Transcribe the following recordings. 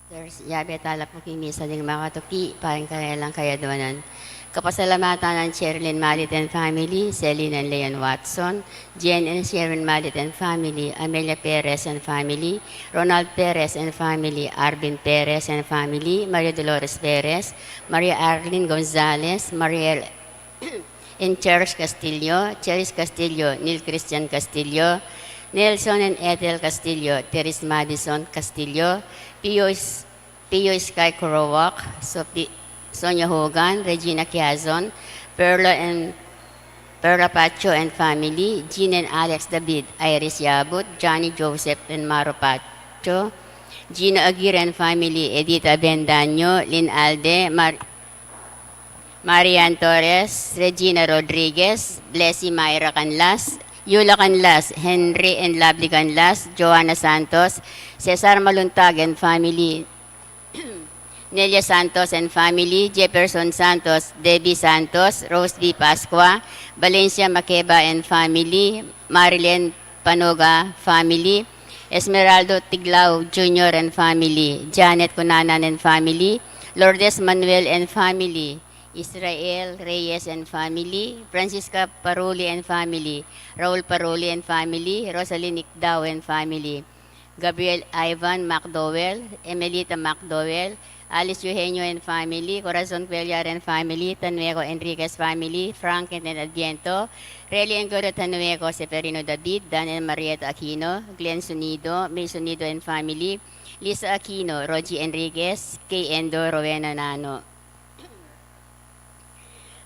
There's yabe talap mo kimi sa ding makatuki, parang kaya lang kaya doon. Kapasalamatan ng Sherilyn Malit and family, Celine and Leon Watson, Jen and Sharon Malit and family, Amelia Perez and family, Ronald Perez and family, Arvin Perez and family, Maria Dolores Perez, Maria Arlene Gonzalez, Mariel and Cherish Castillo, Cheris Castillo, Neil Christian Castillo, Nelson and Ethel Castillo, Teres Madison Castillo, Pio, Pio Sky Korowak, Sonia Hogan, Regina Quezon, Perla Pacho and family, Jean and Alex David, Iris Yabut, Johnny Joseph and Maro Pacho, Gina Aguirre and family, Edita Bendaño, Lynn Alde, Marian Torres, Regina Rodriguez, Blessy Myra Canlas, Yula Canlas, Henry and Lovely Canlas, Joanna Santos, Cesar Maluntag and family, Nelia Santos and family, Jefferson Santos, Debbie Santos, Rose B. Pascua, Valencia Makeba and family, Marilyn Panoga family, Esmeraldo Tiglao Jr. and family, Janet Cunanan and family, Lourdes Manuel and family, Israel Reyes and family, Francisca Paruli and family, Raul Paruli and family, Rosaline Icdao and family, Gabriel Ivan McDowell, Emelita McDowell, Alice Eugenio and family, Corazon Cuellar and family, Tanueco Enriquez family, Frank and Adviento, Relly and Goro Tanueco, Seferino David, Dan and Marieta Aquino, Glenn Sunido, May Sunido and family, Lisa Aquino, Rogie Enriquez, Kay Endo, Rowena Nano.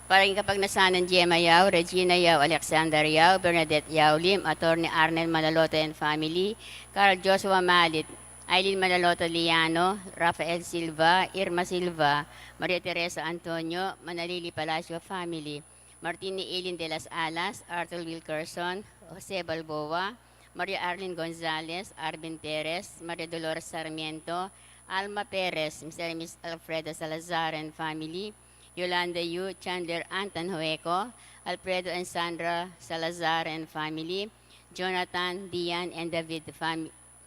Parang kapag nasanan Gemma Yao, Regina Yao, Alexander Yao, Bernadette Yao Lim, Attorney Arnel Manaloto and family, Carl Joshua Malit, Eileen Manaloto Liano, Rafael Silva, Irma Silva, Maria Teresa Antonio, Manalili Palacio family, Martini Eileen de las Alas, Arthur Wilkerson, Jose Balboa, Maria Arlene Gonzalez, Arvin Perez, Maria Dolores Sarmiento, Alma Perez, Mr. and Miss Alfredo Salazar and family, Yolanda Yu, Chandler Anton Hueco, Alfredo and Sandra Salazar and family, Jonathan, Dian and David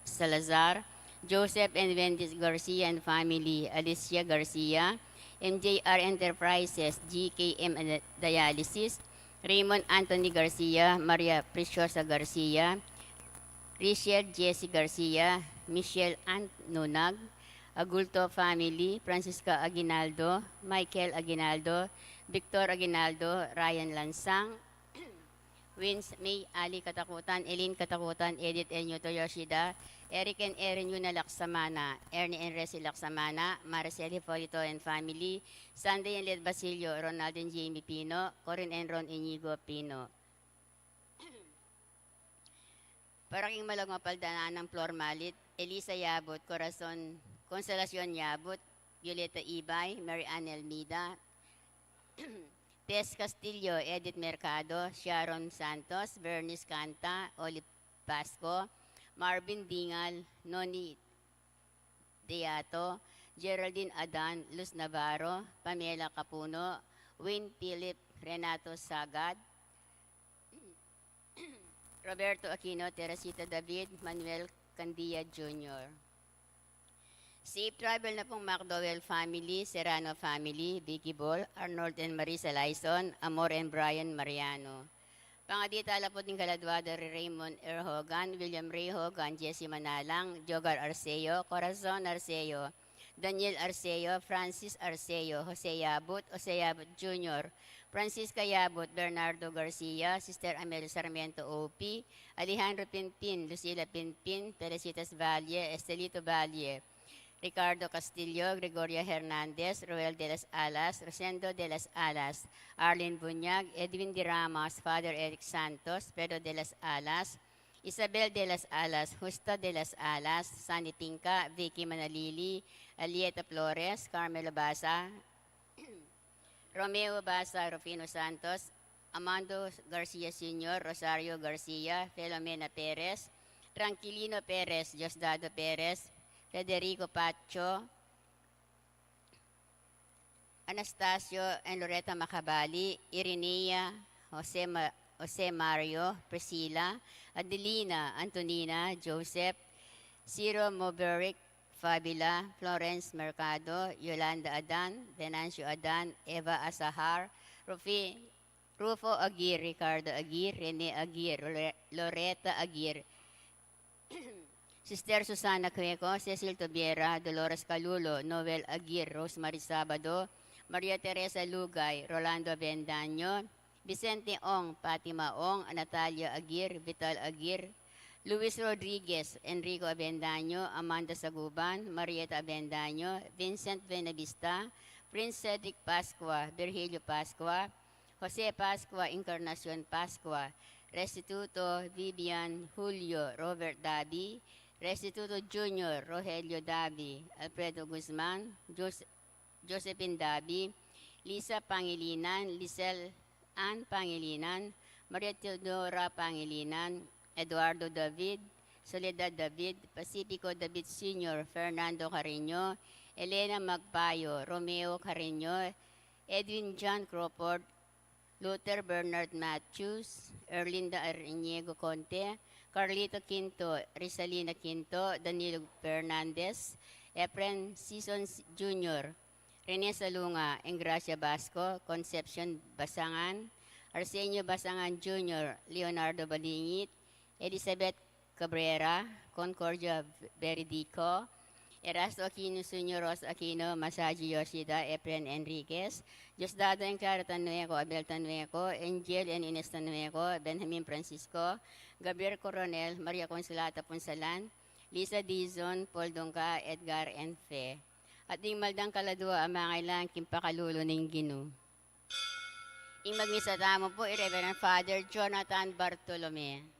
Salazar, Joseph and Wendy Garcia and family, Alicia Garcia, MJR Enterprises, GKM and Dialysis, Raymond Anthony Garcia, Maria Preciosa Garcia, Richard Jesse Garcia, Michelle Ant Nunag, Agulto family, Francisca Aguinaldo, Michael Aguinaldo, Victor Aguinaldo, Ryan Lansang, Wins May Ali Katakutan, Eileen Katakutan, Edith Enyo Yoshida, Eric and Erin Yuna Laksamana, Ernie and Resi Laksamana, Maricel Hipolito and family, Sunday and Led Basilio, Ronald and Jamie Pino, Corin and Ron Inigo Pino. Paraking malagmapaldanaan ng Flor Malit, Elisa Yabot, Corazon Consolacion Yabot, Violeta Ibay, Mary Ann Elmida, Tess Castillo, Edith Mercado, Sharon Santos, Bernice Canta, Olive Pasco, Marvin Dingal, Noni Deato, Geraldine Adan, Luz Navarro, Pamela Capuno, Wayne Philip, Renato Sagad, Roberto Aquino, Teresita David, Manuel Candia Jr. Safe travel na pong McDowell family, Serrano family, Vicky Ball, Arnold and Marisa Lyson, Amor and Brian Mariano. Pangadita po din kaladwada Raymond R. Hogan, William Ray Hogan, Jesse Manalang, Jogar Arceo, Corazon Arceo, Daniel Arceo, Francis Arceo, Jose Yabut Jr., Francisca Yabut, Bernardo Garcia, Sister Amel Sarmiento O.P., Alejandro Pinpin, Lucila Pinpin, Teresitas Valle, Estelito Valle, Ricardo Castillo, Gregoria Hernandez, Roel de las Alas, Rosendo de las Alas, Arlene Bunyag, Edwin de Ramos, Father Eric Santos, Pedro de las Alas, Isabel de las Alas, Justo de las Alas, Sandy Pinca, Vicky Manalili, Alieta Flores, Carmelo Basa, Romeo Basa, Rufino Santos, Amando Garcia Sr., Rosario Garcia, Filomena Perez, Tranquilino Perez, Diosdado Perez, Federico Pacho, Anastasio and Loretta Macabali, Irinea, Jose Mario, Priscilla, Adelina, Antonina, Joseph, Ciro Moberic, Fabila, Florence Mercado, Yolanda Adan, Venancio Adan, Eva Asahar, Rufo Aguirre, Ricardo Aguirre, Rene Aguirre, Loretta Aguirre, Sister Susana Cueco, Cecil Tobiera, Dolores Calulo, Noel Aguirre, Rosemary Sabado, Maria Teresa Lugay, Rolando Bendaño, Vicente Ong, Fatima Ong, Natalia Aguirre, Vital Aguirre, Luis Rodriguez, Enrico Abendaño, Amanda Saguban, Marieta Abendaño, Vincent Benavista, Prince Cedric Pascua, Virgilio Pascua, Jose Pascua, Encarnacion Pascua, Restituto Vivian Julio, Robert Dabi, Restituto Junior, Rogelio Dabi, Alfredo Guzman, Josephine Dabi, Lisa Pangilinan, Lisel Ann Pangilinan, Maria Teodora Pangilinan, Eduardo David, Soledad David, Pacifico David Sr., Fernando Carreño, Elena Magpayo, Romeo Carreño, Edwin John Crawford, Luther Bernard Matthews, Erlinda Ariniego Conte, Carlito Quinto, Rizalina Quinto, Danilo Fernandez, Efren Season Jr., Rene Salunga, Engracia Basco, Concepcion Basangan, Arsenio Basangan Jr., Leonardo Balingit, Elizabeth Cabrera, Concordia Veridico, Erasto Aquino Sr., Ros Aquino, Masaji Yoshida, Efren Enriquez, Diosdado Enclara Tanueco, Abel Tanueco, Angel and Ines Tanueco, Benjamin Francisco, Gabriel Coronel, Maria Consolata Ponsalan, Lisa Dizon, Paul Dongka, Edgar and Fe. At ding maldang kaladua ang mga ilang kimpakalulo ng Ginu. Ing magmisa tamo po, Reverend Father Jonathan Bartolome.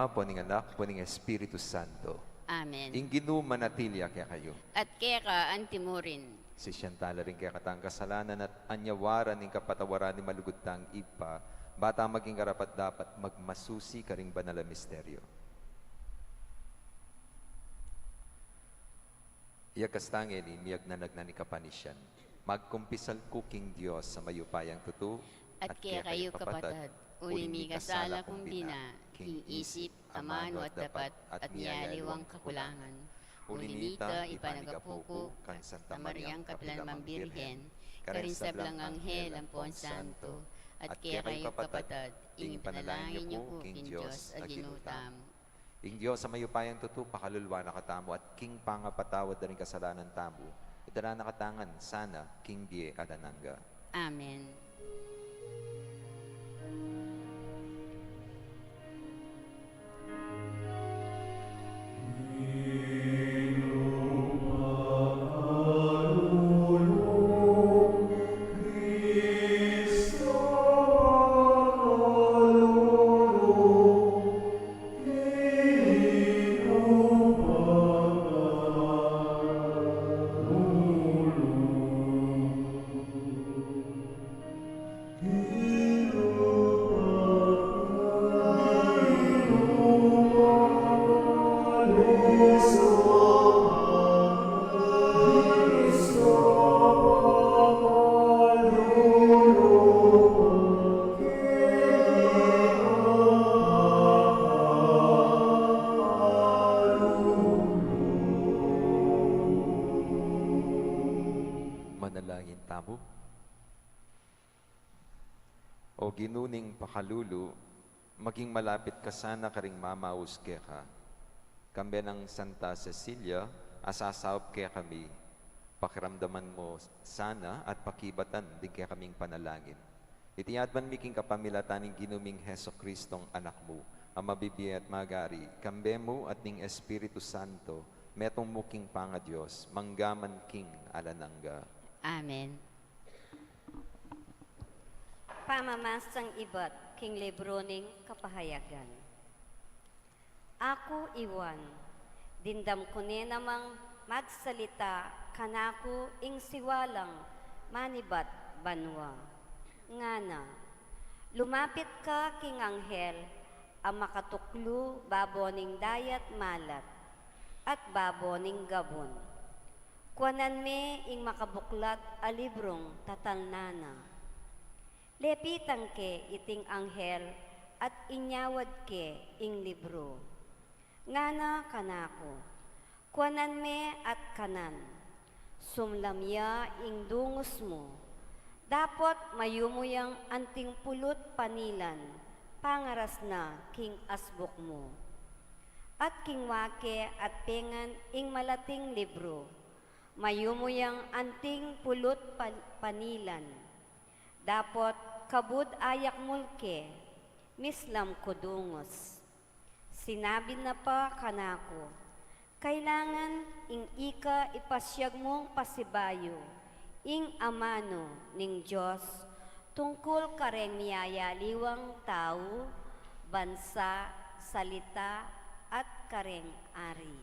Poning anak, poning Espiritu Santo. Amen. Inginu manatilia kaya kayo. At keka antimurin. Si Siyantala rin kaya katang kasalanan at anyawaran ng kapatawaran ni malugutang ipa, bata maging karapat dapat magmasusi karing banal na misteryo. Iagkastangin miyag na nagnani kapanisyan. Magkumpisal kuking Diyos sa mayupayang tutu. At kaya kayo kapatad, ulimi kasala kumbina, king isip, amano at dapat, at niyaliwang kakulangan. Ulinita, ipanagapuko, kan Santa Mariang Kapilanmang Birhen, karinsablang anghel ang Pon Santo, at kaya kayo kapatad, ing panalangin niyo po king Diyos aginutam. Ing Diyos sa mayupayang tutu, pakalulwa na katamo, at king pangapatawad na rin kasalanan tamo, idara na katangan, sana, king die adananga. Amen. tamo. O ginuning pakalulu, maging malapit ka sana karing mamaus ke ka. Kambe ng Santa Cecilia, asasawap kaya kami, pakiramdaman mo sana at pakibatan din kaya kaming panalangin. Itiyadman miking kapamilatan ng ginuming Heso Kristong anak mo, ang mabibiyay at magari, kambe mo at ning Espiritu Santo, metong muking panga Diyos, manggaman king alanangga. Amen. Pamamasang iba't king libro ning kapahayagan. Ako iwan, dindam ko ne namang magsalita kanako ing siwalang manibat banwa. Ngana, lumapit ka king anghel, ang makatuklo babo ning dayat malat, at babo ning gabon. Kuanan me ing makabuklat a librong tatalnana. Lepitan ke iting anghel at inyawad ke ing libro. Ngana kanako, kuanan me at kanan, sumlamya ing dungos mo, dapat mayumuyang anting pulot panilan, pangaras na king asbok mo. At king wake at pengan ing malating libro, mayumuyang anting pulot panilan, dapat kabud ayak mulke, mislam ko dungos. Sinabi na pa kanako, kailangan ing ika ipasyag mong pasibayo, ing amano ning Diyos, tungkol kareng miyayaliwang tao, bansa, salita, at kareng ari.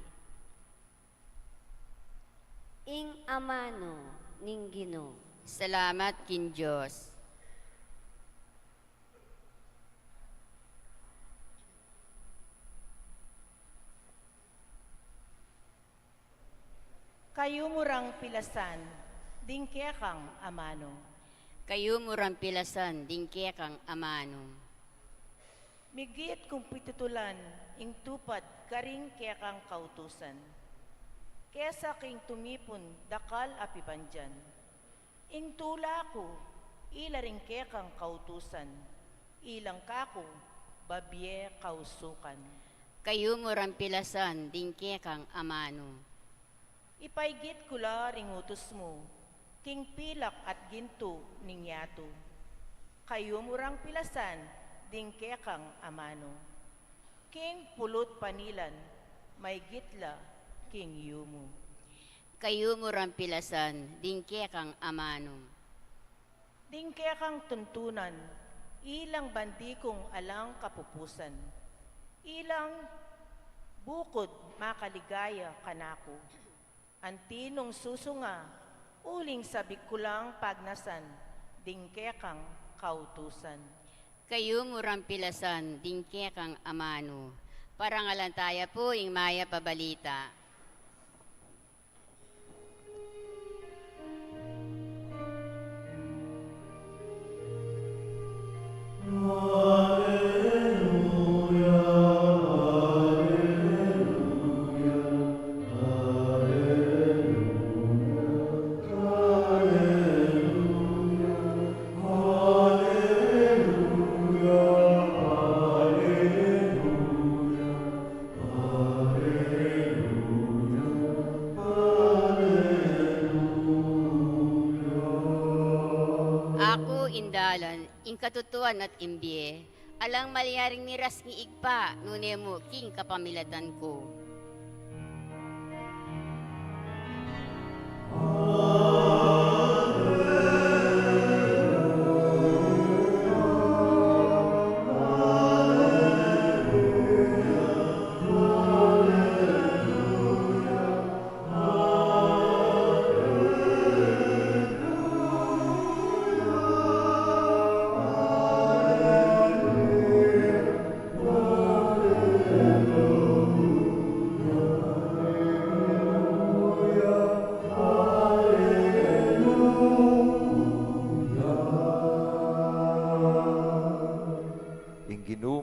Ing amano ning Ginoo. Salamat kin Diyos. Kayo murang pilasan, dingke kang amano. Kayo murang pilasan, dingke kang amano. Migit kung pitutulan, ing tupad karing kaya kang kautusan. Kesa king tumipon, dakal apibandyan. Ing tula ko, ilaring kaya kang kautusan. Ilang kako, babye kausukan. Kayo murang pilasan, dingke kang amano. Ipaigit kula ring utos mo, king pilak at ginto ning yato. Kayo murang pilasan, dingke kang amano. King pulot panilan, may gitla, king yumo. Kayo murang pilasan, dingke kang amano. Dingke kang tuntunan, ilang bandikong alang kapupusan. Ilang bukod makaligaya kanako. Antinong susunga, uling sabik kulang pagnasan, dingke kang kautusan. Kayo murang pilasan, dingke kang amano. Parangalantaya po ing maya pabalita. Ako indalan, ing katutuan at imbye, alang malyaring miras ni igpa, nunemo king kapamilatan ko.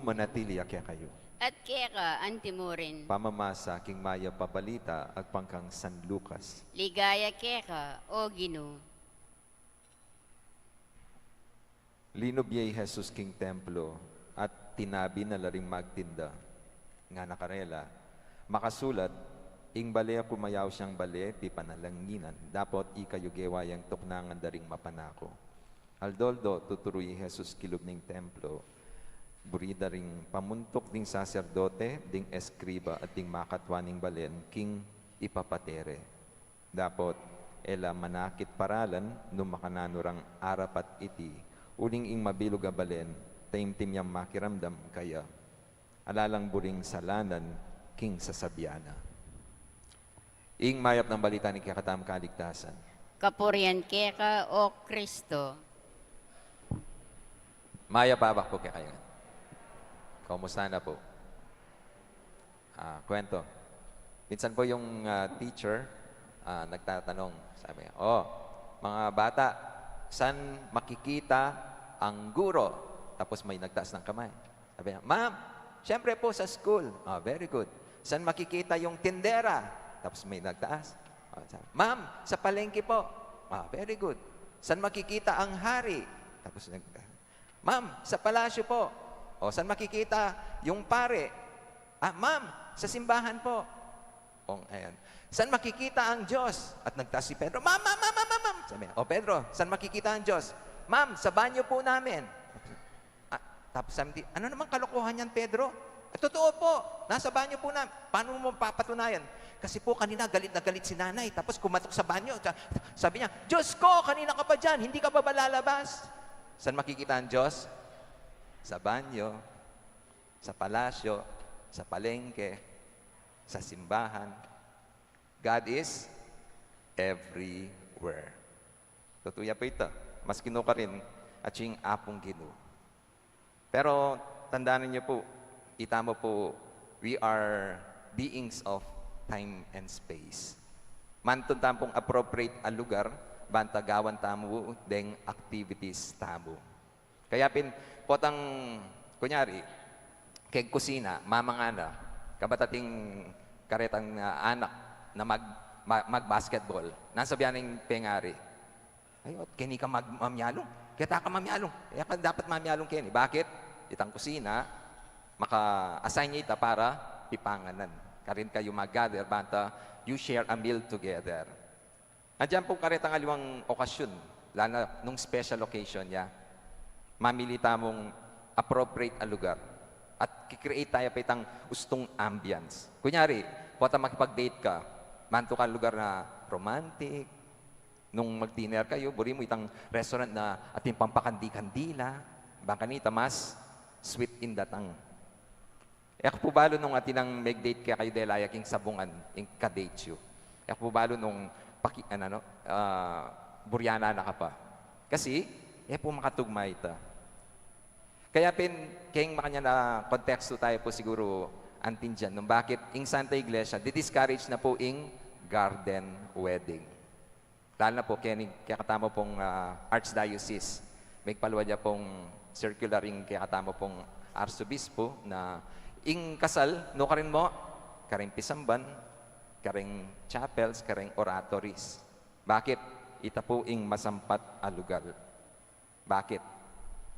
manatili akya kayo. At keka antimorin. Pamamasa king maya pabalita ag pangkang San Lucas. Ligaya keka o Ginoo. Linobyay Jesus king templo at tinabi na laring magtinda nga nakarela. Makasulat, ing bale kumayaw siyang bale, ti panalanginan, dapot ikayugewa yang tuknangan daring mapanako. Aldoldo, tuturuy Jesus kilub ning templo, burida ring pamuntok ding saserdote, ding eskriba at ding makatwaning balen, king ipapatere. Dapot, ela manakit paralan, numakananurang arapat iti, uling ing mabilog a balen, taimtim yang makiramdam kaya, alalang buring salanan, king sasabiana. Ing mayap ng balita ni Kakatam Kaligtasan. Kapurian keka o Kristo. Maya babak po kaya kayo. Kumusta na po? Kwento. Minsan po yung teacher nagtatanong, sabi niya, mga bata, saan makikita ang guro? Tapos may nagtaas ng kamay. Sabi niya, ma'am, syempre po sa school. Very good. Saan makikita yung tindera? Tapos may nagtaas. Ma'am, sa palengke po. Very good. Saan makikita ang hari? Tapos nagtaas. Ma'am, sa palasyo po. Saan makikita yung pare? Ma'am, sa simbahan po. Ayan. Saan makikita ang Diyos? At nagtaas si Pedro, ma'am. Sabi niya, Pedro, saan makikita ang Diyos? Ma'am, sa banyo po namin. Tapos sabi niya, ano naman kalokohan yan, Pedro? Totoo po, nasa banyo po namin. Paano mo papatunayan? Kasi po kanina galit na galit si nanay, tapos kumatok sa banyo. Sabi niya, Diyos ko, kanina ka pa dyan, hindi ka pa ba lalabas? Saan makikita ang Diyos? Sa banyo, sa palasyo, sa palengke, sa simbahan. God is everywhere. Tutuya po ito. Mas kinu ka rin at yung apong ginu. Pero tandaan niyo po, itamo po, we are beings of time and space. Mantun tampong appropriate ang lugar, bantagawan tamo deng activities tamo. Kaya potang, kunyari, keg kusina, mamangana, kabatating karetang anak na mag-basketball, nasabihan ng pengari, ayot, kini ka mamyalong, kaya ka mamyalong, kaya ka dapat mamyalong kini. Bakit? Itang kusina, maka-assign niya ita para ipanganan. Karin kayo mag-gather, banta, you share a meal together. Andiyan po karetang aliwang okasyon, lalo nung special occasion niya, mamili tamong appropriate ang lugar at kikreate tayo pa itang ustong ambience. Kunyari, pota makipag-date ka, manto ka lugar na romantic, nung mag-dinner kayo, buri mo itang restaurant na ating pampakandi-kandila, bangkanita mas sweet in datang. Ek po balo nung atinang mag-date kaya kayo delaya king sabungan, ing ka-date you. Ek po balo nung buryana na ka pa. Kasi, po makatugma ita. Kaya kayong makanya na konteksto tayo po siguro antin dyan, nung bakit ing Santa Iglesia, di-discourage na po ing garden wedding. Lalo na po, kaya katama pong Archdiocese, may palwa niya pong circular ing kaya katama pong Arsobispo na ing kasal, no ka rin mo, karing pisamban, karing chapels, karing oratories. Bakit? Ita po ing masampat a lugar. Bakit?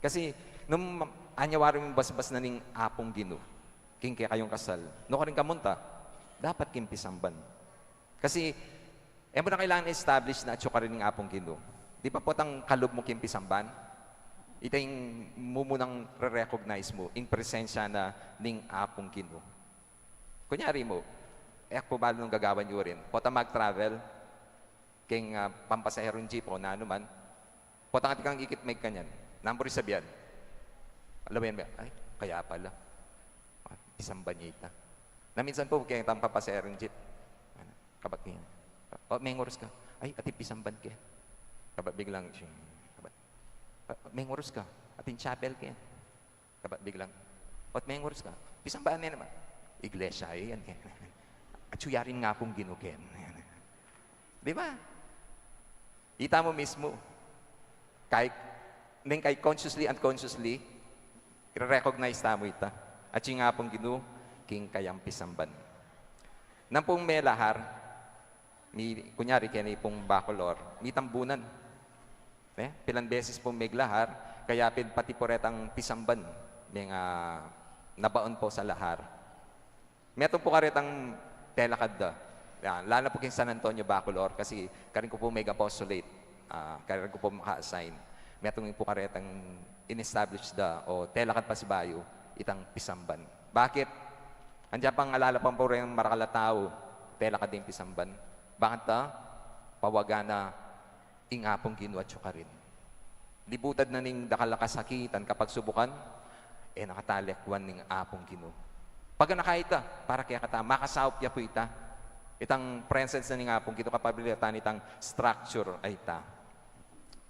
Kasi, nung anyawarin mo basbas na ning apong gino, king kaya kayong kasal, no ka rin kamunta, dapat king pisamban. Kasi, mo na kailangan establish na atso ka rin ng apong gino. Di pa po tang kalub mo king pisamban? Ito yung mumunang re-recognize mo in presensya na ning apong gino. Kunyari mo, po balo nung gagawan nyo rin, pota mag-travel, king pampasaherong jeep o na anuman, pota nga tikang ikit may kanyan, number sabihan. Alam mo yan ba? Ay, kaya pala. Isang banyita. Na minsan po, kaya itang pampasaherong jeep, kabat niya. May oras ka. Ay, ati pisamban ka. Kabat biglang, may oras ka. Atin chapel ka. Kabat biglang, may oras ka. Pisamban niya naman. Iglesia, yan. At suyarin nga pong ginukin. Di ba? Ita mo mismo. Kahit consciously, unconsciously, i-recognize tamo ita. At yung nga pong ginu, king kayang pisamban. Nang pong may lahar, kunyari, kaya pong bacolor, may tambunan. Pilang beses pong may lahar, kaya pati po retang pisamban, may nabaon po sa lahar. Meron po karetang telakad yan, lalo po kay San Antonio Bacolor kasi karin ko po may apostolate, karin ko po maka-assign. Meron po karetang in-establish o telakad pa si Bayo, itang pisamban. Bakit? Andiyan pang alala pa po rin marakalatao, telakad din pisamban. Bakit pawagana ingapong Ginoo at rin. Libutad na ning dakalakasakitan kapag subukan, nakatalekwan ning apong Ginoo. Pag nakaita, para kaya kata, makasawap ya po ita. Itang presence na ning apong Ginoo, kapabilitan itang structure ay ita.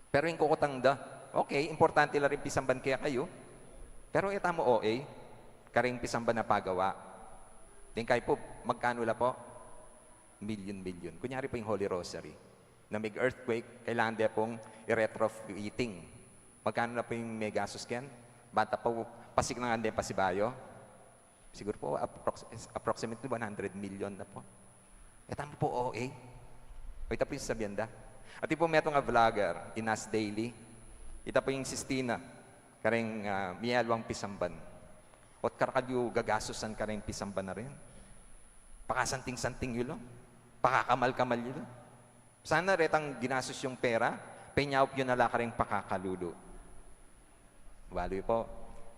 Pero yung kukutang okay, importante lang rin pisamban kaya kayo. Pero ita mo OA, karing pisamban na pagawa. Din kayo po, magkano la po? Million. Kunyari po yung Holy Rosary. Na may earthquake, kailangan din pong i-retrofitting. Magkano na po yung may gastos yan? Bata po, pasig na nga din pa si Bayo. Siguro po, approximately 100 million na po. Ito mo po OA. O ito po yung sabienda. At ito po may itong vlogger, Inas Daily. Ito po yung Sistina, karing miyalwang pisamban. At karakadyo gagastosan karing pisamban na rin. Pakasanting-santing yun. Pakakamal-kamal yun. Sana retang ginastos yung pera, penyawp yun nala ka rin pakakalulo. Value po.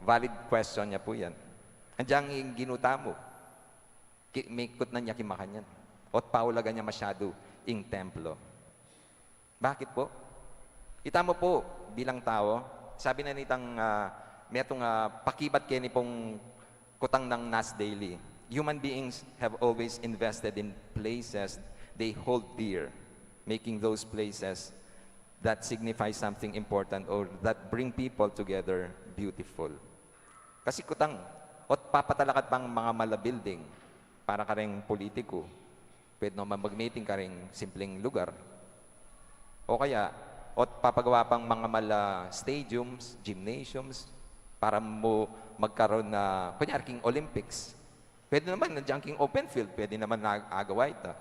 Valid question niya po yan. Andiyan yung ginuta mo. May ikot na niya kimakanyan. At paulagan niya masyado yung templo. Bakit po? Ita mo po, bilang tao, sabi na nitang may itong pakibat kayo ni pong kutang ng Nas Daily. Human beings have always invested in places they hold dear, making those places that signify something important or that bring people together beautiful. Kasi kutang, at papatalakat pang mga mala-building para ka rin politiko. Pwede naman mag-meeting ka rin simpleng lugar. O kaya, at papagawa pang mga mala-stadiums, gymnasiums, para mo magkaroon na, kunyari king Olympics. Pwede naman, nandiyan king open field, pwede naman nag-agawa ito.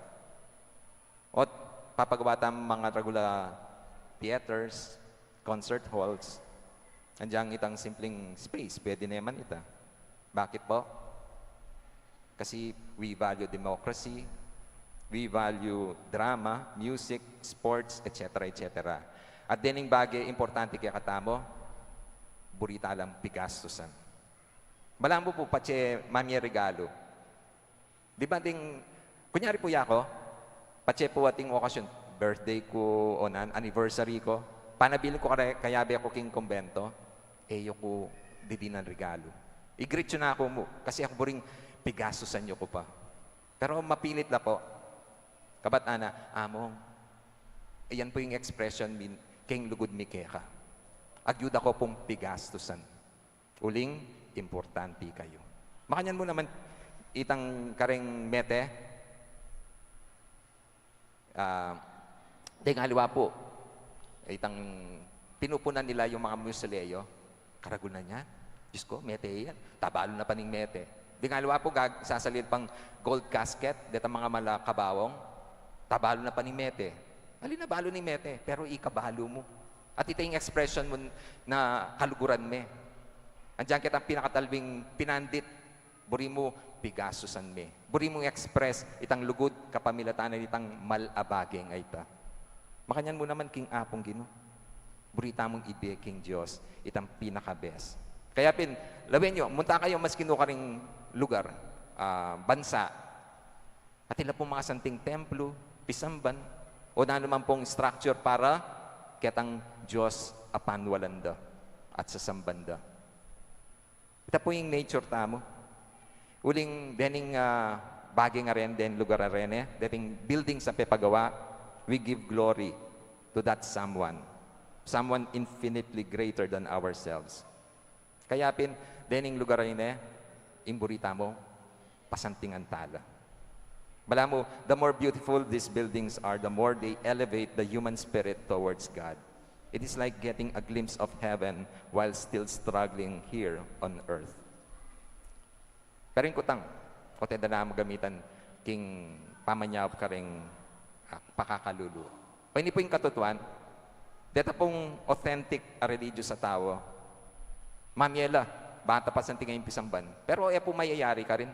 At papagawa tayong mga regular theaters, concert halls, nandiyan itang simpleng space, pwede naman ito. Bakit po? Kasi we value democracy, we value drama, music, sports, etc. etc. At dining bagay, importante kaya katamo, burita lang pigastusan. Malambo po, pache mamye regalo. Di ba ding, kunyari po yako, pache po ating okasyon, birthday ko o anniversary ko, panabilin ko kayabi ako king kumbento, yo ko didinan regalo. I-greet yun na ako mo, kasi ako buring pigastusan nyo ko pa. Pero mapilit na po, kabat ana, among, iyan po yung expression min, king lugod mi keka. Agyuda ko pong pigastusan. Uling, importante kayo. Makanyan mo naman, itang karing mete, dahil haliwa po, itang pinupunan nila yung mga musuleyo, karagunan niya, Diyos ko, mete yan. Tabalo na pa ning mete. Di nga luwa po, sasalil pang gold casket, dito mga malakabawong, tabalo na pa ning mete. Alin na balo ning mete, pero ikabalo mo. At ito yung expression mo na kaluguran me. Andiyan kitang pinakatalbing pinandit, buri mo, pigasusan me. Buri mo express, itang lugod, kapamilatanan, itang malabageng ay ta. Makanyan mo naman, King Apong Ginoo. Burita mong ibe, King Diyos, itang pinaka-best. Kaya lawin nyo, munta kayo mas kinuha ring lugar, bansa. At ila pong mga santing templo, pisamban, o na naman pong structure para kitang Diyos apanwalanda at sasambanda. Ito po yung nature tamo. Uling dening bagay nga rin, den lugar na rin, dating building sa pepagawa, we give glory to that someone. Someone infinitely greater than ourselves. Kaya dening lugar rin imburita mo, pasantingan tala. Bala mo, the more beautiful these buildings are, the more they elevate the human spirit towards God. It is like getting a glimpse of heaven while still struggling here on earth. Pero yung kutang, kote na magamitan, king pamanyaw ka rin pakakalulu. O hindi po yung katutuan, Dito pong authentic a religious sa tao. Mamiela, bata pa sa tingay pisamban. Pero po mayayari ka rin.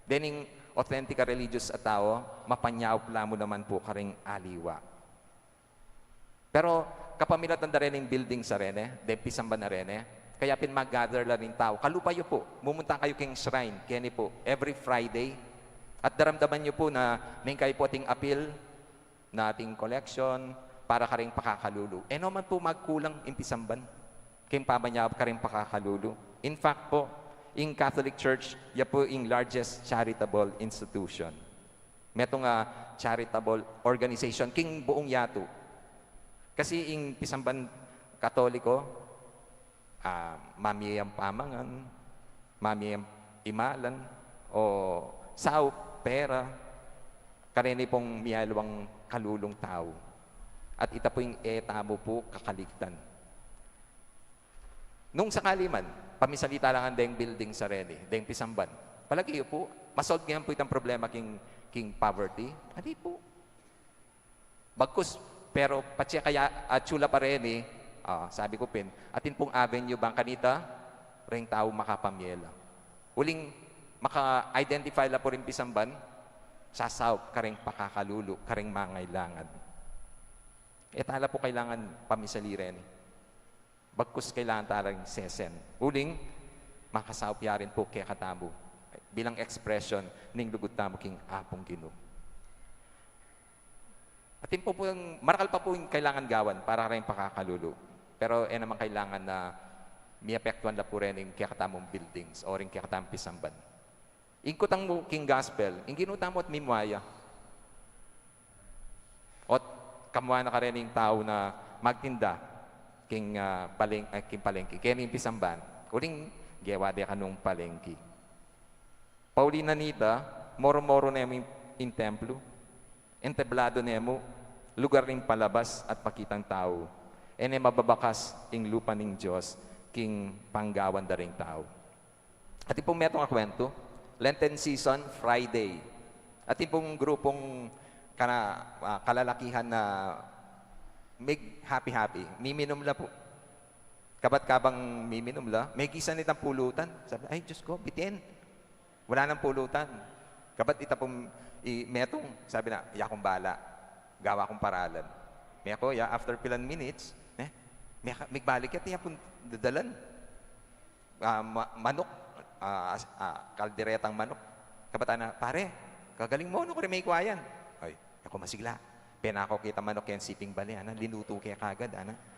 Dening authentic a religious sa tao, mapanyaw mo naman po karing aliwa. Pero kapamilat ang darening building sa rene, de pisamban na rene, kaya mag-gather la rin tao. Kalupayo po, mumunta kayo king shrine, kaya po, every Friday. At daramdaman nyo po na may kayo po ating appeal, na ating collection, para ka rin pakakalulu. Naman po magkulang impisamban. Kaya pamanyab ka rin pakakalulu. In fact po, in Catholic Church, yan po yung largest charitable institution. Metong charitable organization, king buong yato. Kasi yung pisamban Katoliko, mamiyang pamangan, mamiyang imalan, o sao, pera, karene pong miyalwang kalulong tao. At ita po yung etamo po kakaligtan. Nung sakali man, pamisalita lang ang deng building sa rene, deng pisamban, palagi po, masolve ngayon po itang problema king poverty. Hindi po. Bagkus, pero patsya kaya at chula pa rin sabi ko pin, atin pong avenue bang kanita, ring tao makapamyela. Uling maka-identify la po rin pisamban, sasaw, karing pakakalulu, karing mangailangan. Tala po kailangan pamisali rin. Bagkus kailangan talang sesen. Uling, makasawpya rin po kaya katamo. Bilang expression, ning lugod tamo king apong Ginoo. Atin po marakal pa po yung kailangan gawan para rin pakakalulu. Pero naman kailangan na miapektuan la po rin yung kaya katamong buildings o rin kaya katamong pisamban. Ingkutang mo king gospel, yung ginuta mo at mimwaya. At kamuha na ka rin yung tao na magtinda king palengki. Kaya yung pisamban, uling gewade ka nung palengki. Paulina nita, moro-moro na yung in templo, enteblado na mo, lugar ring palabas at pakitang tao. Mababakas ing lupa ng Diyos, king panggawan da ring tao. At ipong metong kwento, Lenten season, Friday. At ipong grupong kalalakihan na may happy-happy. Miminom la po. Kabat kabang miminom la, may kisa nitang pulutan. Sabi, ay Diyos ko, bitin. Wala nang pulutan. Kabat ita pong metong, sabi na, yakong bala. Gawa kong paralan. May ako, after pilan minutes, may balik at iya pong dadalan. Manok, kalderetang manok. Kabat na, pare, kagaling mo, ano ko rin may ikwayan. Ay, ako masigla. Penako kita manok yan siping bali, linuto kaya kagad,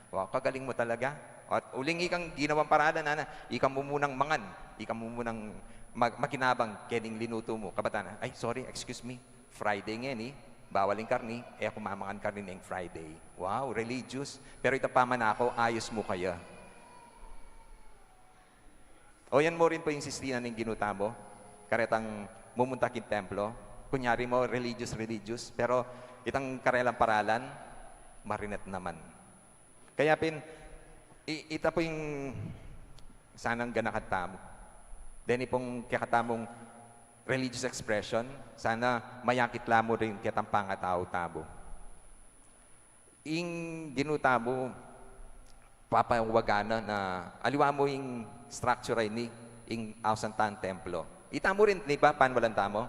Wow, kagaling mo talaga. At uling ikang ginawang paralan, ikang mo munang mangan, ikang mo munang makinabang, kening linuto mo. Kabatana, ay, sorry, excuse me, Friday ngayon bawal yung karni, ako mamangan karni ng Friday. Wow, religious. Pero ito paman ako, ayos mo kaya. O yan mo rin po yung sistina ng ginuta mo, karetang mumunta kin templo, kunyari mo, religious, pero itang karelang paralan, marinet naman. Kaya ita po yung sanang ganakata mo. Then pong kakatamong religious expression, sana mayakit mo rin kitang pangatao tabo. Ing ginuta mo, papawagana na aliwa mo yung structure ni ing ausantan templo. Ita mo rin, di ba, panwalan tamo?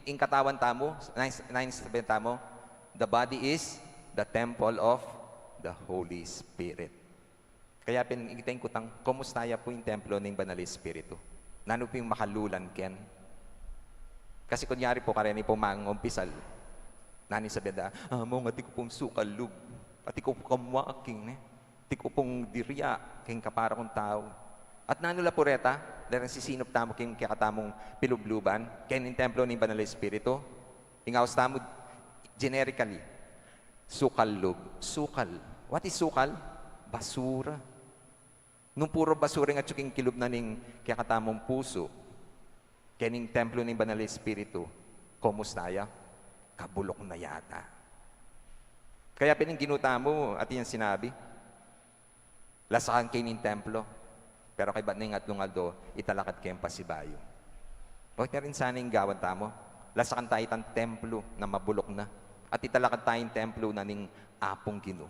In katawan tamo, 9:7 tamo, the body is the temple of the Holy Spirit. Kaya pinigitay ko tang, kumusta ya po yung templo ng Banal Espiritu? Nano po yung makalulan ken? Kasi kunyari po, kareni po mangumpisal, nani sa beda, mo nga ti ko pong sukalug, pati ko kamwaking, ti ko pong dirya, king kapara kong tao. At nanula po reta, dahil sisinop tamo king kakatamong pilubluban, kaya ng templo ng Banal Espiritu, ingawas tamo generically, sukallog. Sukal. What is sukal? Basura. Nung puro basura nga tsuking kilub na ning kakatamong puso, kaya ng templo ng Banal Espiritu, kumusta ya? Kabulok na yata. Kaya ginuta mo at yan sinabi, lasakan kayo ng templo, pero kay ba't at lungaldo, italakat kayong pasibayo. Huwag na rin sana yung gawan tamo. Lasakan tayo itang templo na mabulok na. At italakad tayong templo na ning apong Ginoo.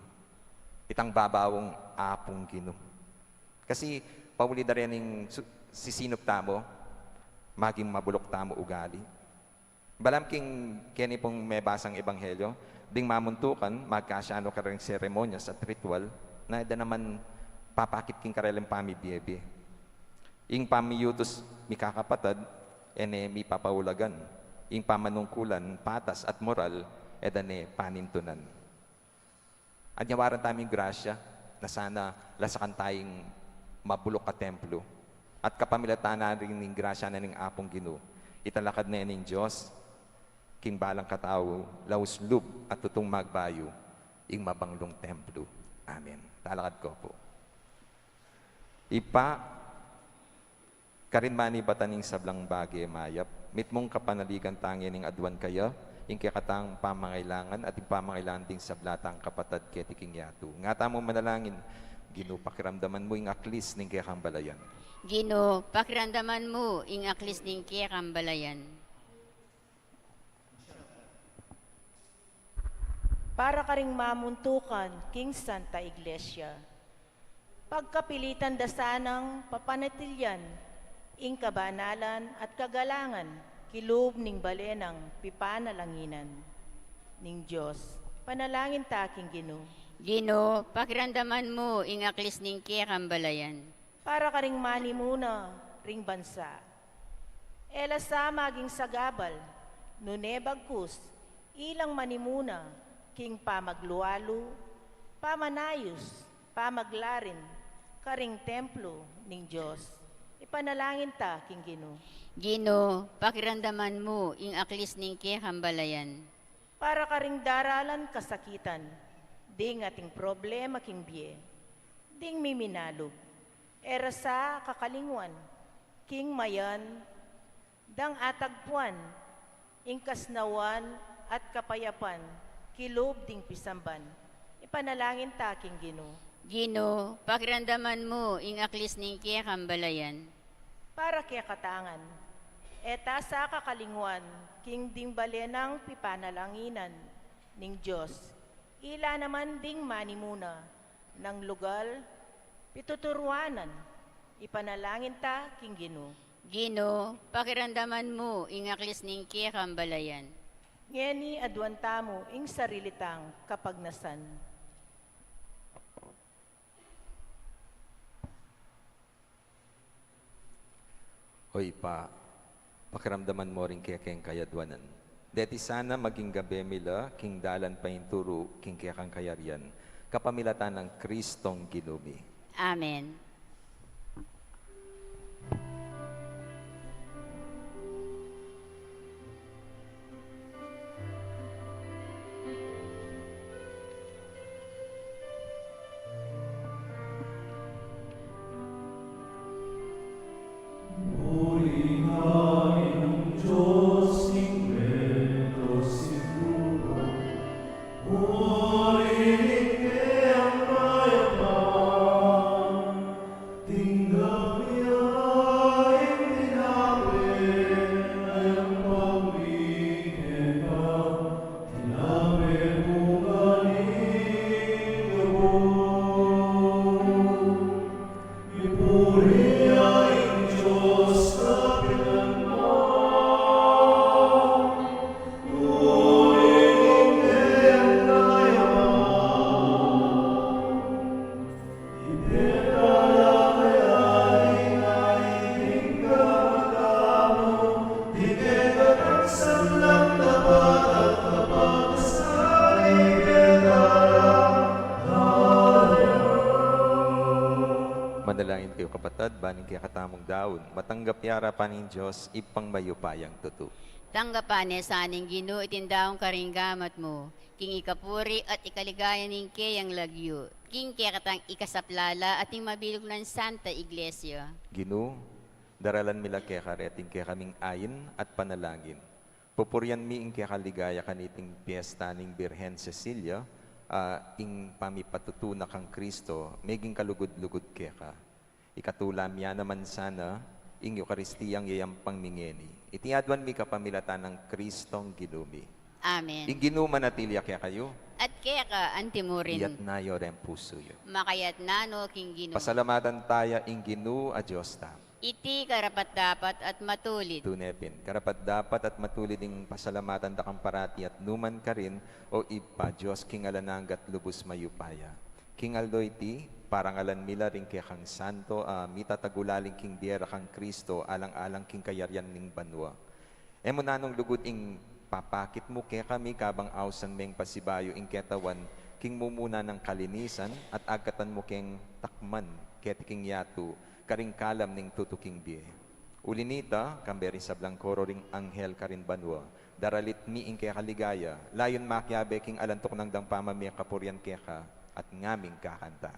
itang babawong apong Gino. Kasi pauli da rin yung sisinop tamo, maging mabulok tamo ugali. Balam king kini pong may basang ebanghelyo, ding mamuntukan, magkasyano ka rin seremonyas at ritual, na ida naman papakit king kareleng pamibiyebe. Ing pamiyutos mi kakapatad, ene mi papaulagan. Ing pamanungkulan, patas at moral, edane panintunan. At yawaran taming grasya, na sana lasakan tayong mabulok ka templo. At kapamilataan na rin ng grasya na ng apong Gino, italakad na ng Diyos, king balang katao, lauslub at tutong magbayo, ing mabanglong templo. Amen. Talakad ko po. Ipa, karin mani bataning sablang bagay mayap, mit mong kapanaligan tangin ng adwan kaya, ing kakatang pamangailangan at ing pamangailangan ding sablatang kapatad ketiking yato. Nga mo manalangin, Gino, pakiramdaman mo ing aklis ning kekambalayan. Gino, pakiramdaman mo ing aklis ning kekambalayan. Para ka ring mamuntukan, King Santa Iglesia. Pagkapilitan dasanang papanatilyan, ing kabanalan at kagalangan, kilob ning balenang pipanalanginan. Ning Diyos, panalangin taking Gino. Gino, pakiramdaman mo ing aklis ning kekambalayan. Para ka ring manimuna, ring bansa. Ela sa maging sagabal, nunebagkus, ilang manimuna, king pamaglualo, pamanayos, pamaglarin, karing templo ning Diyos. Ipanalangin ta, King Gino. Gino, pakiramdaman mo ing aklis ning kekambalayan. Para ka ring daralan kasakitan, ding ating problema king biye, ding miminalog. Era sa kakalingwan, king mayan, dang atagpuan, ingkasnawan at kapayapan, kilob ding pisamban. Ipanalangin ta, King Gino. Gino, pakiramdaman mo ing aklis ning kekambalayan. Para kaya katangan, eta sa kakalingwan, king ding balenang pipanalanginan, ning Diyos, ila naman ding manimuna, ng lugal, pituturuanan, ipanalangin ta, King Gino. Gino, pakiramdaman mo ing aklis ning kekambalayan. Ngeni adwan tamo ing sarilitang kapagnasan. Hoy pa, pakiramdaman mo rin kaya kayang kayadwanan. Deti sana maging gabi mila, king dalan pa turo, king kaya kang kayarian, kapamilatan ng Kristong Ginumi. Amen. Manalangin kayo kapatad, baning kaya katamong daon, matanggap yara pa ng Diyos, ipang mayupayang tutu. Tanggapan sa aning Gino, itindaong karinggamat mo. King ikapuri at ikaligaya ning kayang lagyo. King kaya katang ikasaplala at ing mabilog ng Santa Iglesia. Gino, daralan mila kaya kareting kaya kaming ayin at panalangin. Pupuryan mi ing kaya kaligaya kaniting piyesta ning Birhen Cecilia, ing pamipatutuna kang Kristo, meging kalugod-lugod kaya ka. Ikatulam ya naman sana, ing Eukaristiyang yayampang mingeni. Itiadwan mi kapamilatan ng Kristong Ginumi. Amen. Inginu manatilya kaya kayo. At kaya ka, antimurin. Iyat na yorem puso yo. Makayat nano king Ginoo. Pasalamatan tayo inginu a Diyos ta. Iti karapat dapat at matulid. Tunepin. Karapat dapat at matulid ng pasalamatan da kang parati at numan ka rin o ipa Diyos king alananggat lubos mayupaya. King aldoy ti, parang alan mila rin kaya kang santo, mitatagulaling king diera kang Kristo, alang-alang king kayaryan ning banwa. Emo nanong lugod ing papakit mo kaya kami kabang awsan meng pasibayo ing ketawan, king mumuna ng kalinisan at agatan mo king takman, keti king yatu, karing kalam ning tutuking biye. Ulinita, kamberi sa blangkoro ring anghel karin banwa, daralit mi ing kaya kaligaya, layon makyabe king alantok ng dang pamamaya kapuryan kaya ka, at ngaming kakanta.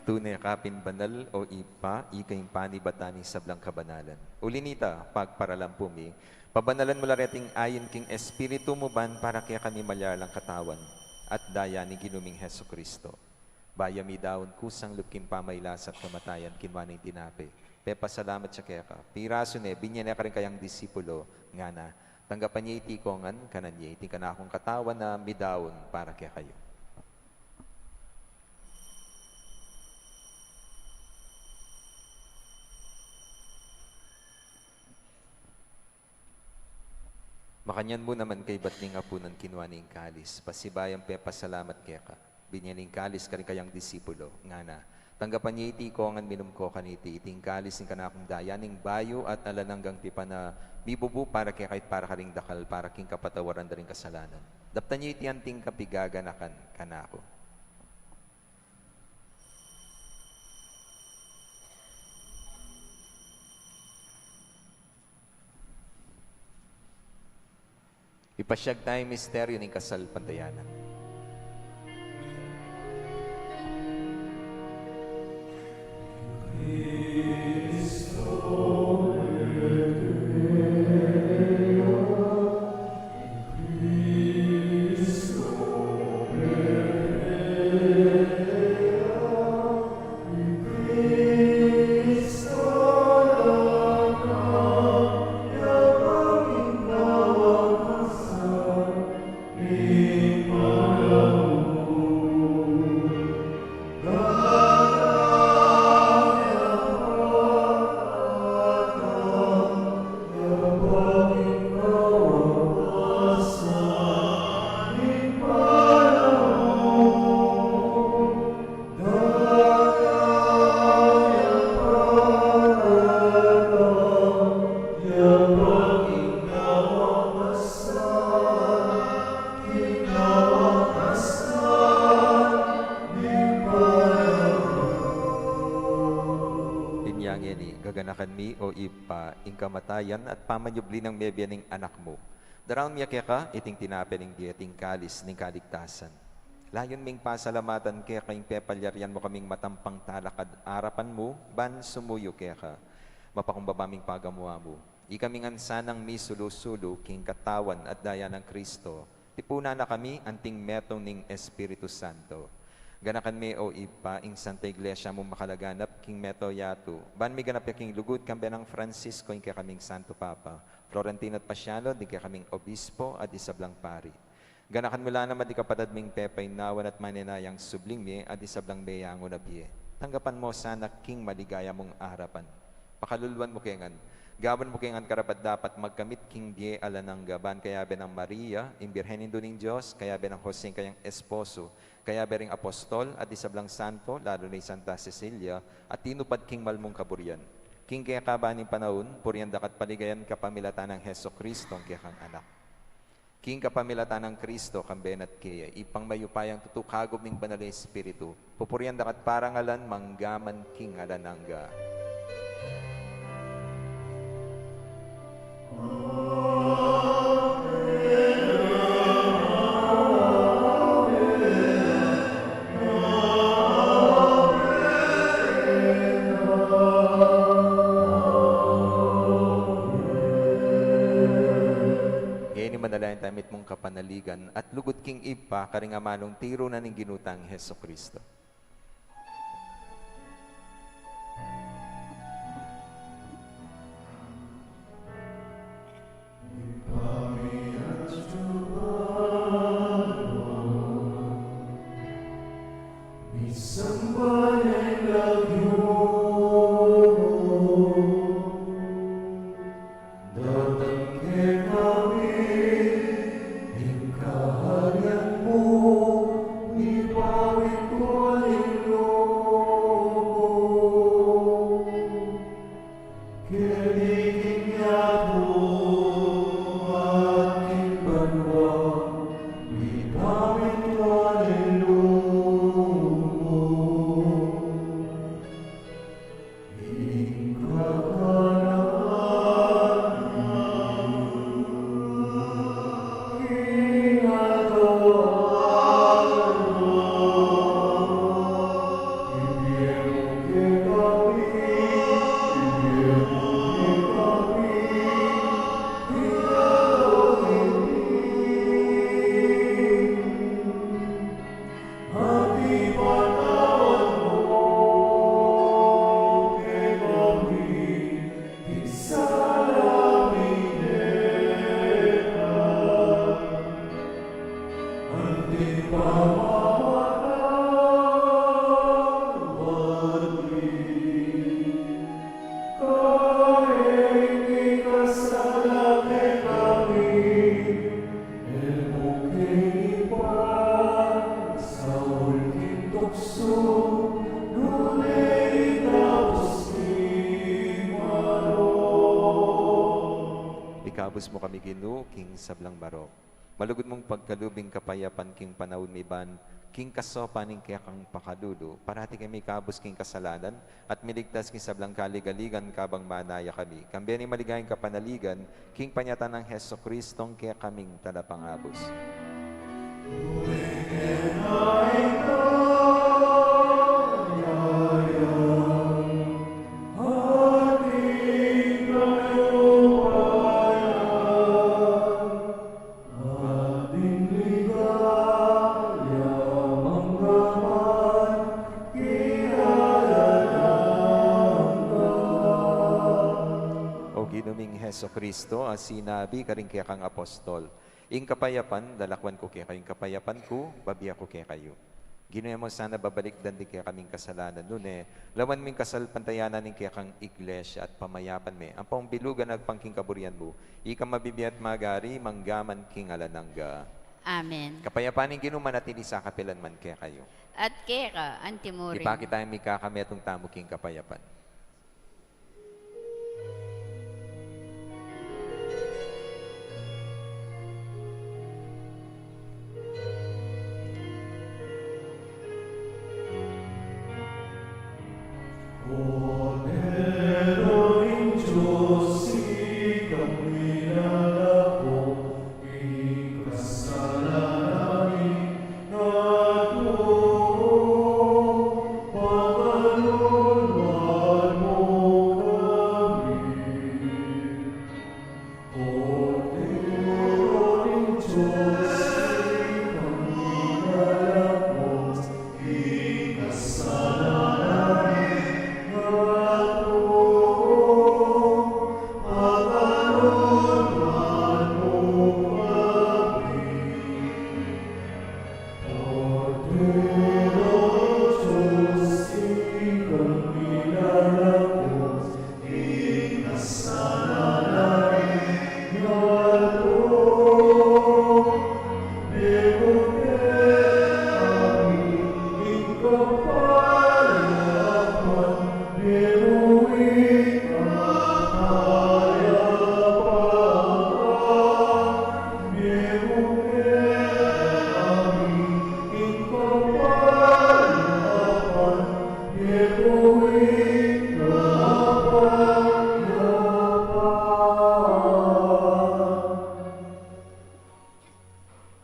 Tunay kapin banal o ipa, ikayong panibatani sa blang kabanalan. Ulinita, pagparalampumi, pabanalan mo lareting ayon king espiritu mo ban para kaya kami malyalang katawan at daya ni ginuming Heso Kristo. Bayami daon kusang lupking pamaylas at kamatayan kinwaning tinape. Pepa salamat siya kaya ka. Piraso ne, binyan na ka rin kayang disipulo, nga na, tanggapan niya iti kongan, kanan niya iti kanakong katawan na midaon para kaya kayo. Makanyan mo naman kay batning apunan kinwa ning kalis. Pasibayang pepa salamat kaya ka. Binyaning kalis ka rin kayang disipulo. Nga na, tanggapan niya iti ko ngan minum ko kaniti. Iting kalis ng kanakong dayaning bayo at alananggang tipa na bibubu para kaya kahit para ka ring dakal para king kapatawaran da rin kasalanan. Daptan niya iti anting kapigaganakan kanako. Ipasyag tayo misteryo ng kasal pantayanan. Gaganakan mi o ipa ing kamatayan at pamanyubli ng mebya ning anak mo. Daraon miya kaya ka, iting tinape ning diyating kalis ning kaligtasan. Layon ming pasalamatan kaya kayong pepalyarian mo kaming matampang talakad arapan mo, ban sumuyo kaya ka. Mapakumbabaming pagamuha mo. Ikaming ansanang misulusulo, king katawan at daya ng Kristo. Tipuna na kami, anting metong ning Espiritu Santo. Ganakan me o ipa, ing Santa Iglesia mo makalaganap, king meto yatu. Ban mi ganap ya king lugod, kambe ng Francisco, ing kaya kaming Santo Papa. Florentino at Pasiano, di kaya kaming Obispo at isablang pari. Ganakan mula naman di kapatad ming pepay nawan at maninayang subling mi at isablang beyango na biye. Tanggapan mo sana king maligaya mong arapan. Pakaluluan mo kengan. Gawan mo kengan karapat dapat magkamit king biye alanang gaban kaya be ng Maria, imbirhenin doon ng Diyos, kaya be ng Jose kayang esposo, kaya be ring apostol at isablang santo, lalo ni Santa Cecilia, at tinupad king malmong kaburian. King kaya kabaning panahon, puriyan dakat paligayan kapamilatan ng Heso Kristo, kaya kang anak. King kapamilatan ng Kristo, kamben at kaya, ipang mayupayang tutukagom ning banal na Espiritu, pupuriyan dakat parangalan, manggaman king alanangga. Manalayan tamit mong kapanaligan at lugod king ipa karingamanong tiro na ning ginutang Heso Kristo. Ikabos mo kami Ginoo, king sablang barok. Malugod mong pagkalubing kapayapan king panahon ni Ban, king kasopaning kaya kang pakadudo, parati kami kabos king kasalanan, at miligtas king sablang kaligaligan kabang manaya kami. Kambiyan ni maligayang kapanaligan, king panyatan ng Heso Kristong kaya kaming talapangabos. Heso Kristo, sinabi karing kaya kang apostol, ing kapayapan, dalakwan ko kaya kayong kapayapan ko, babiya ko kaya kayo. Ginoy mo sana babalik dandi kaya kaming kasalanan nun lawan ming kasal pantayanan ning kaya kang iglesia at pamayapan me. Ang pangbilugan nagpangking kaburian mo, ika mabibiyat magari, manggaman king alanangga. Amen. Kapayapan ning ginuman at sa kapilan man kaya kayo. At kaya ka, antimurin. Ipakita mi kakametong tamo king kapayapan. Kasalanan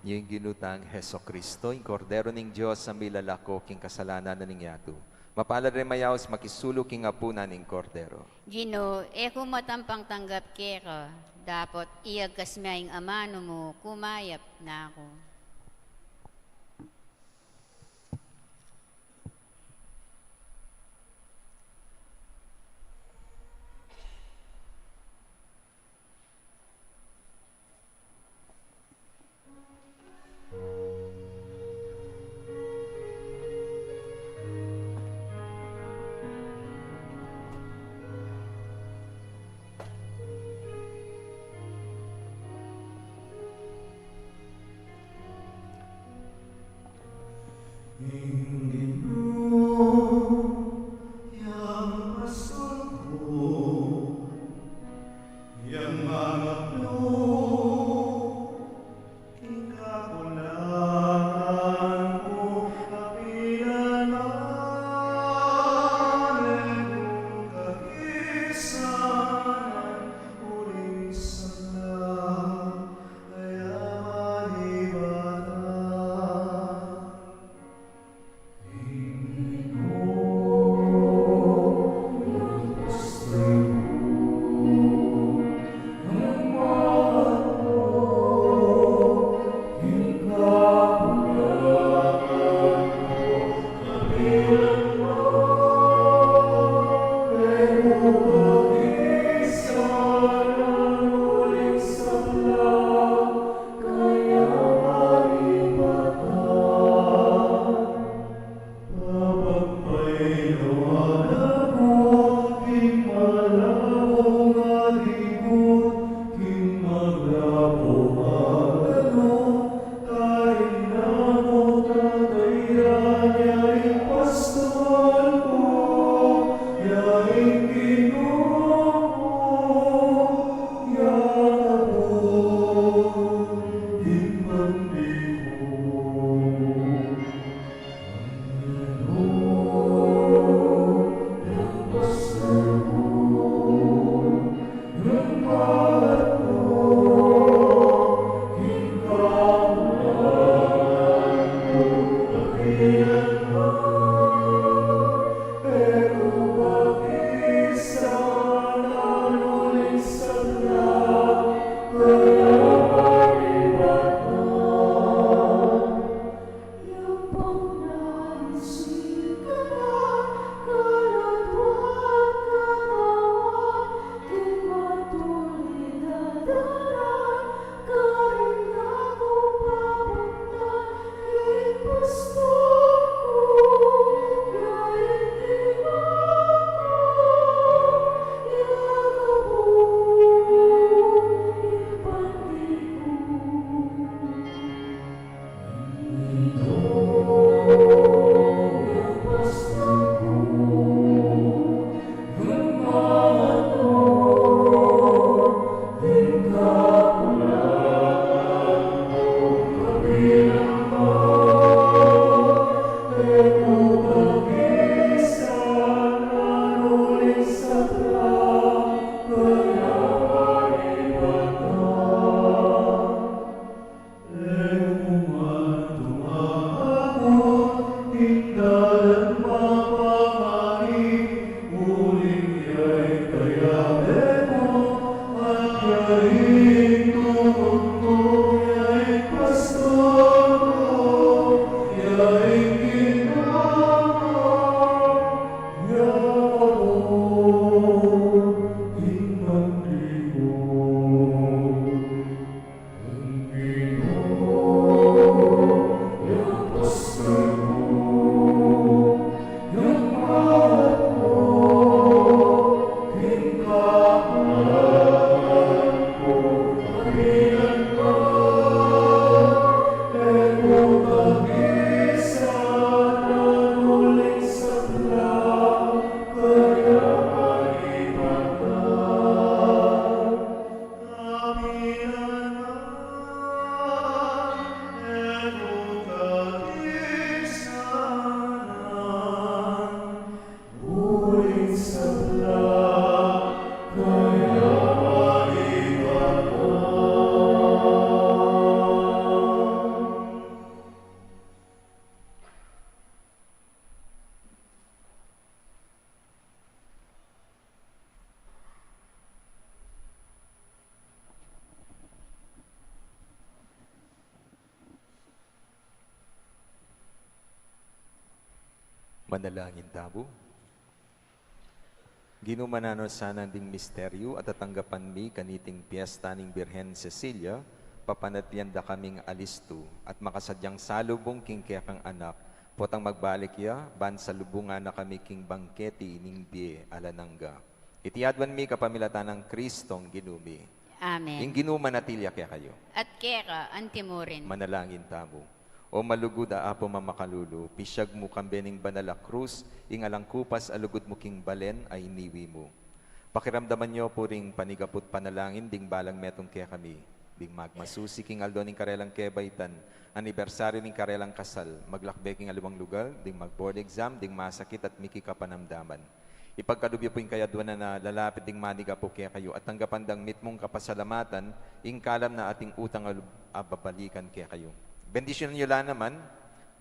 Yung ginutang Heso Kristo, yung kordero ng Diyos sa milalako king kasalanan na ningyatu. Mapalad rin mayaos makisulo king apuna ning kordero. Gino, kung matampang tanggap ka, dapat iagkas maying amano mo, kumayap na ako. Manalangin tabo. Ginumanano sana ding misteryo at tatanggapan mi kaniting piyesta ning Birhen Cecilia, papanatyan da kaming alisto at makasadyang salubong king kekang anak, potang magbalik ya, ban sa lubungan na kami king bangketi ning bie alanangga. Itiadwan mi kapamilatan ng Kristong ginumi. Amen. Ing ginumanatilya kaya kayo. At keka, antimurin. Manalangin tamo. O malugod a apo mamakalulu, pisyag mo kambening banala krus, ing alangkupas alugod mo king balen ay iniwi mo. Pakiramdaman nyo po ring panigapot panalangin, ding balang metong kaya kami. Ding magmasusi king aldo ning karelang kebaitan, anibersaryo ning karelang kasal, maglakbeking alawang lugar, ding mag-board exam, ding masakit at miki kapanamdaman. Ipagkadubyo po yung kayadwa na lalapit ding maniga po kaya kayo at tanggapandang mitmong kapasalamatan, ing kalam na ating utang ababalikan kaya kayo. Bendisyon nyo lang naman,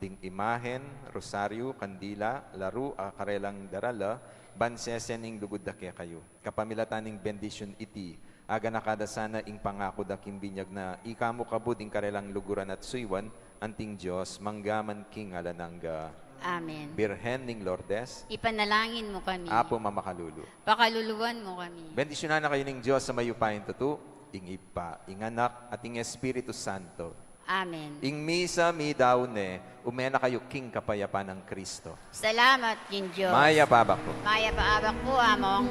ding imahen, rosaryo, kandila, laro, karelang darala, bansesen ing lugod da kaya kayo. Kapamilatan ing bendisyon iti, aga nakada sana ing pangako da kimbinyag na ikamo kabud ing karelang luguran at suywan, anting Diyos, manggaman king alanangga. Amen. Birhen ning Lourdes, Ipanalangin mo kami. apo mamakalulu. Pakaluluwan mo kami. Bendisyonan na kayo ng Diyos sa mayupain tutu, ing ipa, ing anak, at ing Espiritu Santo. Amen. Ing misa mi daune, umena kayo king kapayapan ng Kristo. Salamat, King Diyos. Maya babak po. Maya paabak po, among.